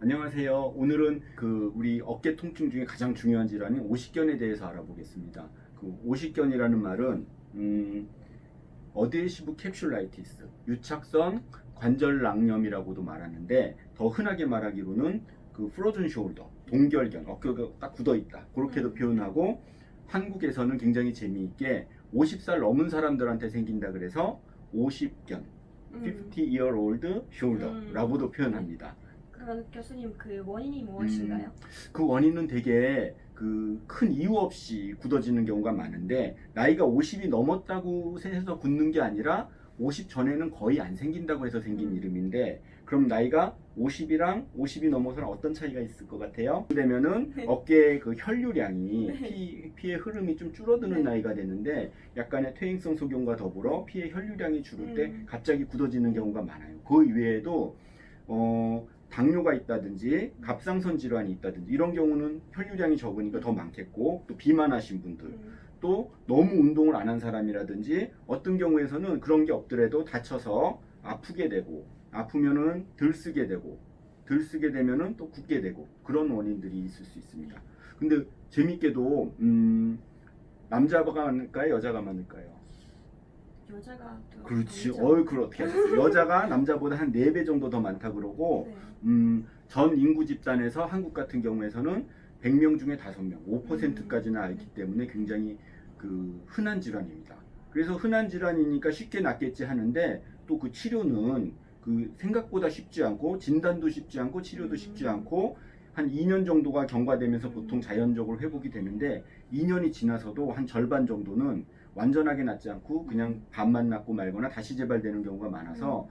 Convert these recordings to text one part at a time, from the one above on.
안녕하세요. 오늘은 우리 어깨 통증 중에 가장 중요한 질환인 오십견에 대해서 알아보겠습니다. 오십견이라는 말은 어드헤시브 캡슐라이티스, 유착성 관절낭염이라고도 말하는데 더 흔하게 말하기로는 프로즌 숄더, 동결견, 어깨가 딱 굳어 있다. 그렇게도 표현하고 한국에서는 굉장히 재미있게 50살 넘은 사람들한테 생긴다 그래서 오십견, 50-year old shoulder라고도 표현합니다. 그러면 교수님 그 원인이 무엇인가요? 그 원인은 되게 큰 이유 없이 굳어지는 경우가 많은데 나이가 50이 넘었다고 해서 굳는 게 아니라 50 전에는 거의 안 생긴다고 해서 생긴 이름인데 그럼 나이가 50이랑 50이 넘어서는 어떤 차이가 있을 것 같아요? 되면은 어깨의 그 혈류량이 피의 흐름이 좀 줄어드는 나이가 되는데 약간의 퇴행성 소견과 더불어 피의 혈류량이 줄을 때 갑자기 굳어지는 경우가 많아요. 그 이외에도 당뇨가 있다든지 갑상선 질환이 있다든지 이런 경우는 혈류량이 적으니까 더 많겠고 또 비만하신 분들 또 너무 운동을 안 한 사람이라든지 어떤 경우에서는 그런 게 없더라도 다쳐서 아프게 되고 아프면은 들쓰게 되고 들쓰게 되면은 또 굳게 되고 그런 원인들이 있을 수 있습니다. 근데 재밌게도 남자가 많을까요? 여자가 많을까요? 여자가 더 그렇지. 많죠. 그걸 어떻게 하셨어요? 여자가 남자보다 한 4배 정도 더 많다 그러고 네. 전 인구 집단에서 한국 같은 경우에서는 100명 중에 5명, 5%까지나 앓기 때문에 굉장히 흔한 질환입니다. 그래서 흔한 질환이니까 쉽게 낫겠지 하는데 또 그 치료는 생각보다 쉽지 않고 진단도 쉽지 않고 치료도 쉽지 않고 한 2년 정도가 경과되면서 보통 자연적으로 회복이 되는데 2년이 지나서도 한 절반 정도는 완전하게 낫지 않고 그냥 반만 낫고 말거나 다시 재발되는 경우가 많아서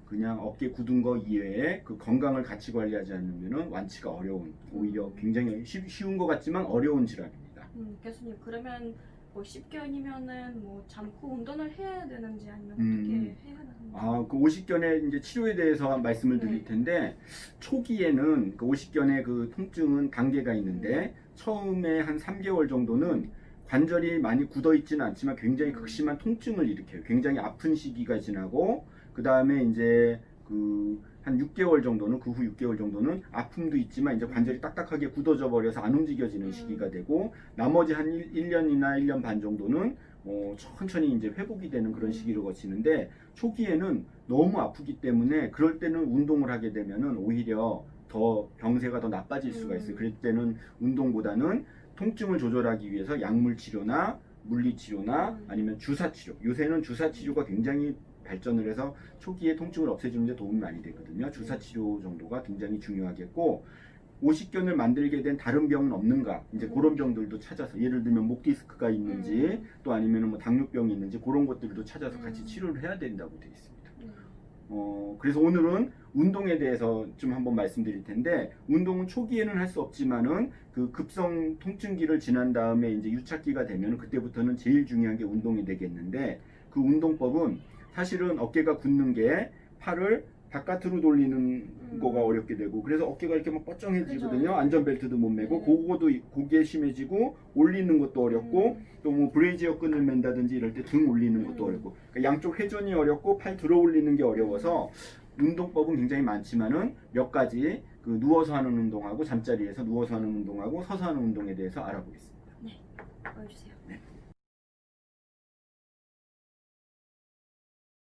그냥 어깨 굳은 거 이외에 건강을 같이 관리하지 않으면 완치가 어려운 오히려 굉장히 쉬운 것 같지만 어려운 질환입니다. 교수님 그러면 뭐 10견이면은 뭐 잠고 운동을 해야 되는지 아니면 어떻게 해야 되는지? 그 오십견의 이제 치료에 대해서 말씀을 드릴 텐데 초기에는 오십견의 통증은 단계가 있는데 처음에 한 3개월 정도는 관절이 많이 굳어 있지는 않지만 굉장히 극심한 통증을 일으켜요. 굉장히 아픈 시기가 지나고 그 다음에 이제 한 6개월 정도는 그 후 6개월 정도는 아픔도 있지만 이제 관절이 딱딱하게 굳어져 버려서 안 움직여지는 시기가 되고 나머지 한 1년이나 1년 반 정도는 천천히 이제 회복이 되는 그런 시기를 거치는데 초기에는 너무 아프기 때문에 그럴 때는 운동을 하게 되면은 오히려 더 병세가 더 나빠질 수가 있어요. 그럴 때는 운동보다는 통증을 조절하기 위해서 약물 치료나 물리 치료나 아니면 주사 치료. 요새는 주사 치료가 굉장히 발전을 해서 초기에 통증을 없애주는 데 도움이 많이 되거든요. 주사 치료 정도가 굉장히 중요하겠고 오십견을 만들게 된 다른 병은 없는가 이제 그런 병들도 찾아서 예를 들면 목 디스크가 있는지 또 아니면 뭐 당뇨병이 있는지 그런 것들도 찾아서 같이 치료를 해야 된다고 되어 있습니다. 그래서 오늘은 운동에 대해서 좀 한번 말씀드릴 텐데 운동은 초기에는 할 수 없지만은 급성 통증기를 지난 다음에 이제 유착기가 되면 그때부터는 제일 중요한 게 운동이 되겠는데 그 운동법은 사실은 어깨가 굳는 게 팔을 바깥으로 돌리는 거가 어렵게 되고 그래서 어깨가 이렇게 막 뻗정해지거든요. 그죠. 안전벨트도 못 매고 그게 심해지고 올리는 것도 어렵고 또 뭐 브레이지어 끈을 맨다든지 이럴 때 등 올리는 것도 어렵고 그러니까 양쪽 회전이 어렵고 팔 들어 올리는 게 어려워서 운동법은 굉장히 많지만은 몇 가지 누워서 하는 운동하고 잠자리에서 누워서 하는 운동하고 서서 하는 운동에 대해서 알아보겠습니다. 네, 보여주세요. 네.